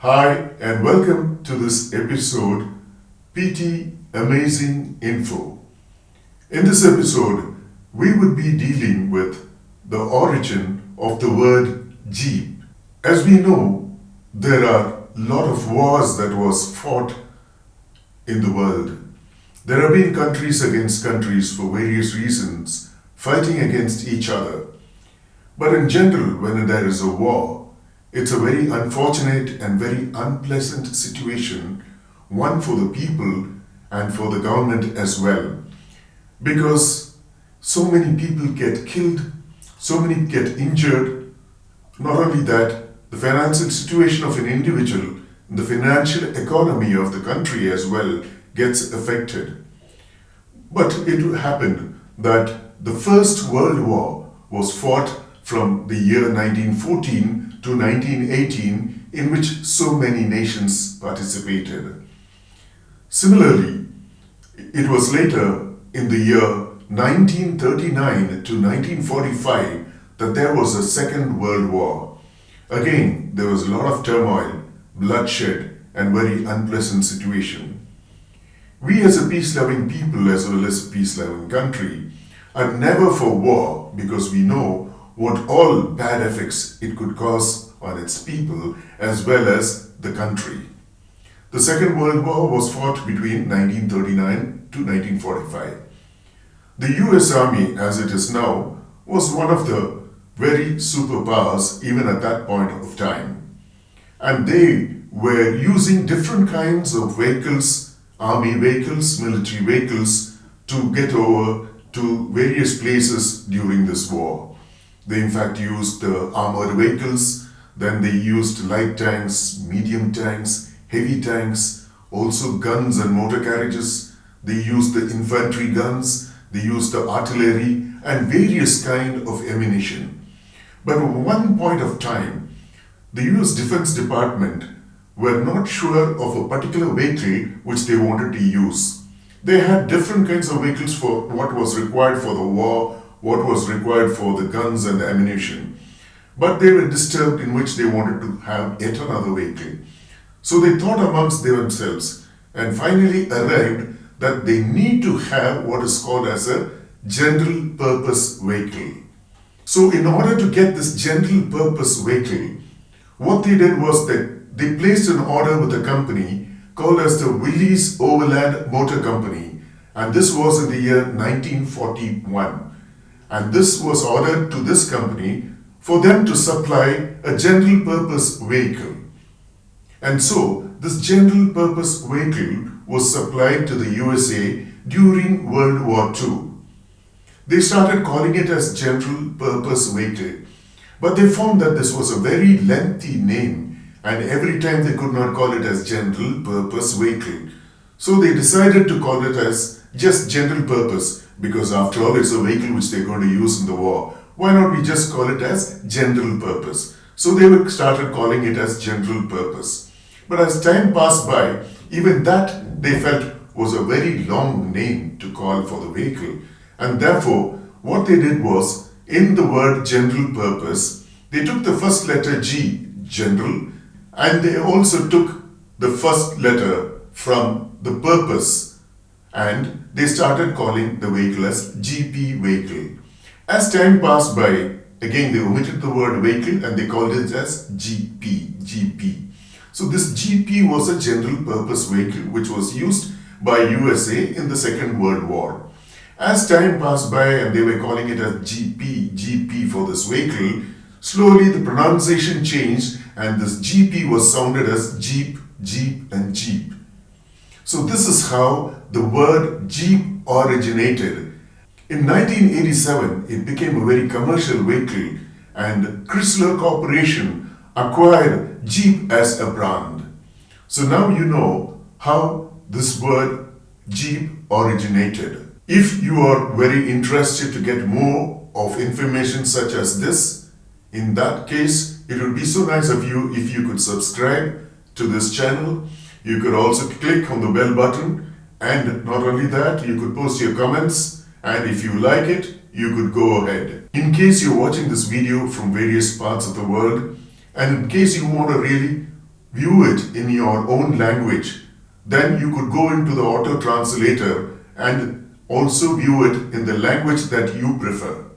Hi and welcome to this episode PT Amazing Info. In this episode, we would be dealing with the origin of the word Jeep. As we know, there are a lot of wars that was fought in the world. There have been countries against countries for various reasons, fighting against each other. But in general, when there is a war, it's a very unfortunate and very unpleasant situation, one for the people and for the government as well. Because so many people get killed, so many get injured. Not only that, the financial situation of an individual, the financial economy of the country as well gets affected. But it happened that the First World War was fought from the year 1914 to 1918, in which so many nations participated. Similarly, it was later in the year 1939 to 1945 that there was a Second World War. Again, there was a lot of turmoil, bloodshed, and very unpleasant situation. We as a peace-loving people, as well as a peace-loving country, are never for war because we know what all bad effects it could cause on its people as well as the country. The Second World War was fought between 1939 to 1945. The US Army, as it is now, was one of the very superpowers even at that point of time. And they were using different kinds of vehicles, army vehicles, military vehicles, to get over to various places during this war. They in fact used armored vehicles, then they used light tanks, medium tanks, heavy tanks, also guns and motor carriages. They used the infantry guns, they used the artillery and various kind of ammunition. But at one point of time, the US Defense Department were not sure of a particular vehicle which they wanted to use. They had different kinds of vehicles for what was required for the war, what was required for the guns and the ammunition. But they were disturbed in which they wanted to have yet another vehicle. So they thought amongst themselves and finally arrived that they need to have what is called as a general purpose vehicle. So in order to get this general purpose vehicle, what they did was that they placed an order with a company called as the Willys Overland Motor Company, and this was in the year 1941. And this was ordered to this company for them to supply a general purpose vehicle. And so this general purpose vehicle was supplied to the USA during World War II. They started calling it as general purpose vehicle, but they found that this was a very lengthy name and every time they could not call it as general purpose vehicle. So they decided to call it as just general purpose, because after all it's a vehicle which they're going to use in the war. Why not we just call it as general purpose? So they started calling it as general purpose. But as time passed by, even that they felt was a very long name to call for the vehicle. And therefore, what they did was, in the word general purpose, they took the first letter G, general, and they also took the first letter from the purpose, and they started calling the vehicle as GP vehicle. As time passed by, again they omitted the word vehicle and they called it as GP. So this GP was a general purpose vehicle which was used by USA in the Second World War. As time passed by and they were calling it as GP for this vehicle, slowly the pronunciation changed and this GP was sounded as Jeep and Jeep. So this is how the word Jeep originated. In 1987, it became a very commercial vehicle and Chrysler Corporation acquired Jeep as a brand. So now you know how this word Jeep originated. If you are very interested to get more of information such as this, in that case, it would be so nice of you if you could subscribe to this channel. You could also click on the bell button, and not only that, you could post your comments, and if you like it, you could go ahead. In case you're watching this video from various parts of the world, and in case you want to really view it in your own language, then you could go into the auto translator and also view it in the language that you prefer.